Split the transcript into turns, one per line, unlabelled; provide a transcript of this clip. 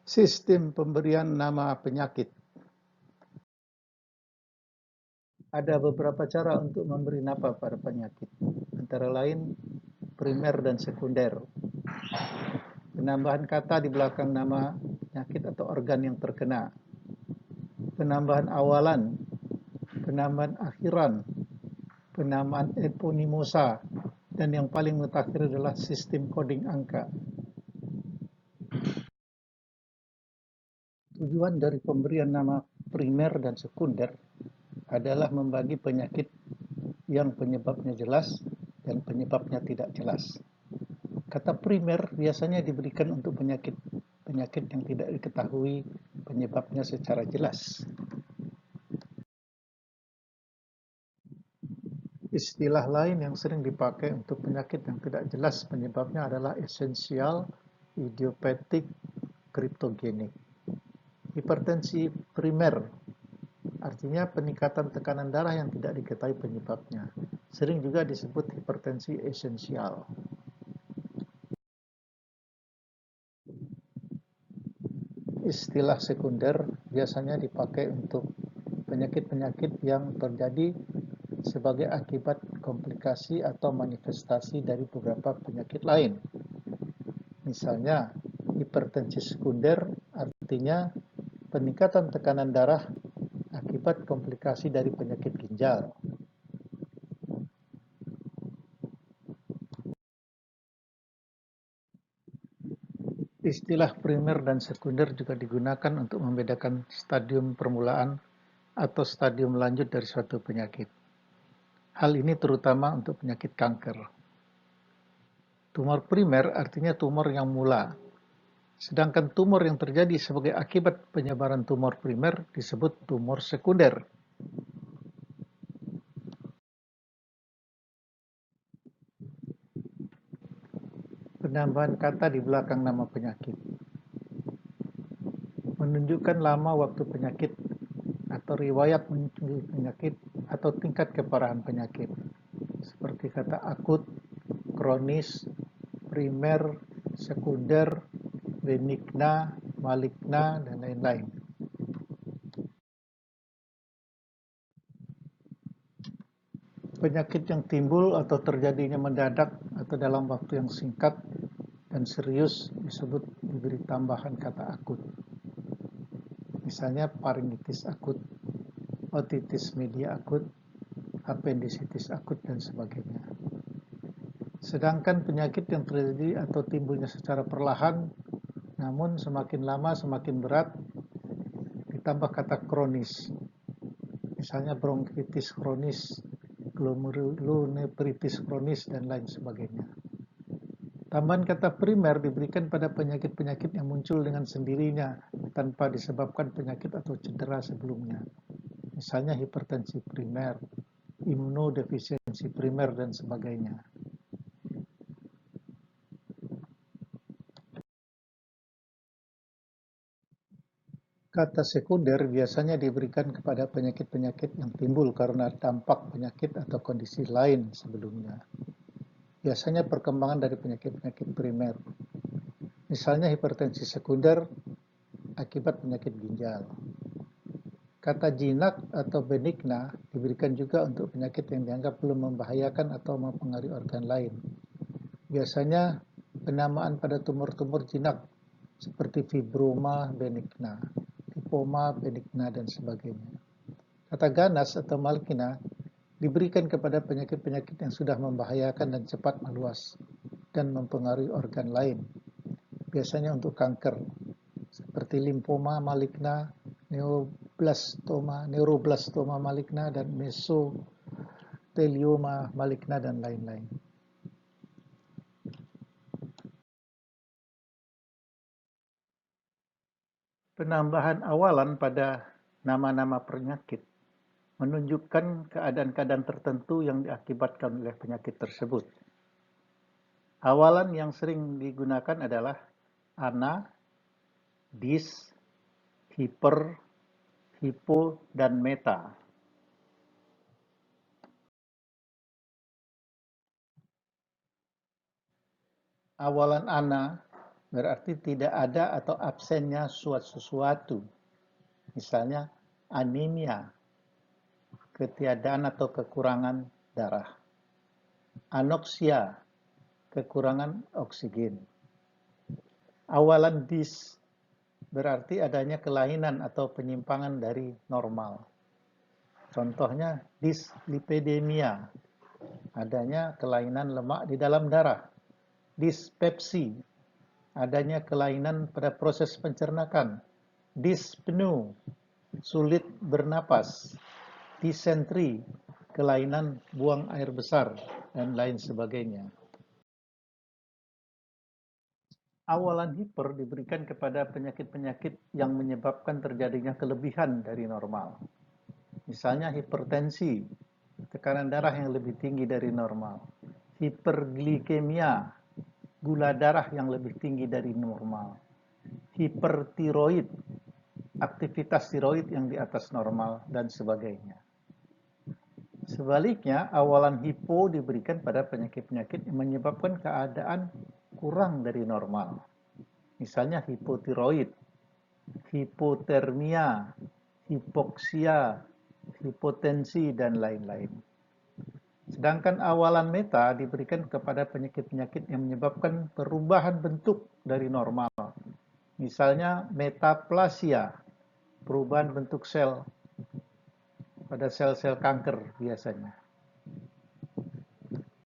Sistem pemberian nama penyakit. Ada beberapa cara untuk memberi nama pada penyakit, antara lain primer dan sekunder. Penambahan kata di belakang nama penyakit atau organ yang terkena. Penambahan awalan, penambahan akhiran, penamaan eponimosa, dan yang paling mutakhir adalah sistem coding angka. Tujuan dari pemberian nama primer dan sekunder adalah membagi penyakit yang penyebabnya jelas dan penyebabnya tidak jelas. Kata primer biasanya diberikan untuk penyakit yang tidak diketahui penyebabnya secara jelas. Istilah lain yang sering dipakai untuk penyakit yang tidak jelas penyebabnya adalah esensial, idiopatik, kriptogenik. Hipertensi primer artinya peningkatan tekanan darah yang tidak diketahui penyebabnya. Sering juga disebut hipertensi esensial. Istilah sekunder biasanya dipakai untuk penyakit-penyakit yang terjadi sebagai akibat komplikasi atau manifestasi dari beberapa penyakit lain. Misalnya, hipertensi sekunder artinya peningkatan tekanan darah akibat komplikasi dari penyakit ginjal. Istilah primer dan sekunder juga digunakan untuk membedakan stadium permulaan atau stadium lanjut dari suatu penyakit. Hal ini terutama untuk penyakit kanker. Tumor primer artinya tumor yang mula, sedangkan tumor yang terjadi sebagai akibat penyebaran tumor primer disebut tumor sekunder. Penambahan kata di belakang nama penyakit menunjukkan lama waktu penyakit atau riwayat muncul penyakit atau tingkat keparahan penyakit, seperti kata akut, kronis, primer, sekunder, benigna, maligna, dan lain-lain. Penyakit yang timbul atau terjadinya mendadak atau dalam waktu yang singkat dan serius disebut diberi tambahan kata akut. Misalnya faringitis akut, otitis media akut, apendisitis akut, dan sebagainya. Sedangkan penyakit yang terjadi atau timbulnya secara perlahan, namun semakin lama semakin berat, ditambah kata kronis. Misalnya bronkitis kronis, glomerulonefritis kronis, dan lain sebagainya. Tambahan kata primer diberikan pada penyakit-penyakit yang muncul dengan sendirinya tanpa disebabkan penyakit atau cedera sebelumnya. Misalnya hipertensi primer, imunodefisiensi primer, dan sebagainya. Kata sekunder biasanya diberikan kepada penyakit-penyakit yang timbul karena dampak penyakit atau kondisi lain sebelumnya. Biasanya perkembangan dari penyakit-penyakit primer. Misalnya hipertensi sekunder akibat penyakit ginjal. Kata jinak atau benigna diberikan juga untuk penyakit yang dianggap belum membahayakan atau mempengaruhi organ lain. Biasanya penamaan pada tumor-tumor jinak seperti fibroma benigna, lipoma benigna, dan sebagainya. Kata ganas atau maligna diberikan kepada penyakit-penyakit yang sudah membahayakan dan cepat meluas dan mempengaruhi organ lain. Biasanya untuk kanker, seperti limfoma maligna, neuroblastoma maligna, dan mesotelioma maligna, dan lain-lain. Penambahan awalan pada nama-nama penyakit menunjukkan keadaan-keadaan tertentu yang diakibatkan oleh penyakit tersebut. Awalan yang sering digunakan adalah ana, dis, hiper, hipo, dan meta. Awalan ana berarti tidak ada atau absennya sesuatu. Misalnya anemia, ketiadaan atau kekurangan darah. Anoksia, kekurangan oksigen. Awalan dis berarti adanya kelainan atau penyimpangan dari normal. Contohnya dislipidemia, adanya kelainan lemak di dalam darah. Dispepsi, adanya kelainan pada proses pencernakan. Dyspneu, sulit bernapas. Disentri, kelainan buang air besar, dan lain sebagainya. Awalan hiper diberikan kepada penyakit-penyakit yang menyebabkan terjadinya kelebihan dari normal. Misalnya hipertensi, tekanan darah yang lebih tinggi dari normal. Hiperglikemia, gula darah yang lebih tinggi dari normal. Hipertiroid, aktivitas tiroid yang di atas normal, dan sebagainya. Sebaliknya, awalan hipo diberikan pada penyakit-penyakit yang menyebabkan keadaan kurang dari normal. Misalnya hipotiroid, hipotermia, hipoksia, hipotensi, dan lain-lain. Sedangkan awalan meta diberikan kepada penyakit-penyakit yang menyebabkan perubahan bentuk dari normal. Misalnya metaplasia, perubahan bentuk sel pada sel-sel kanker biasanya.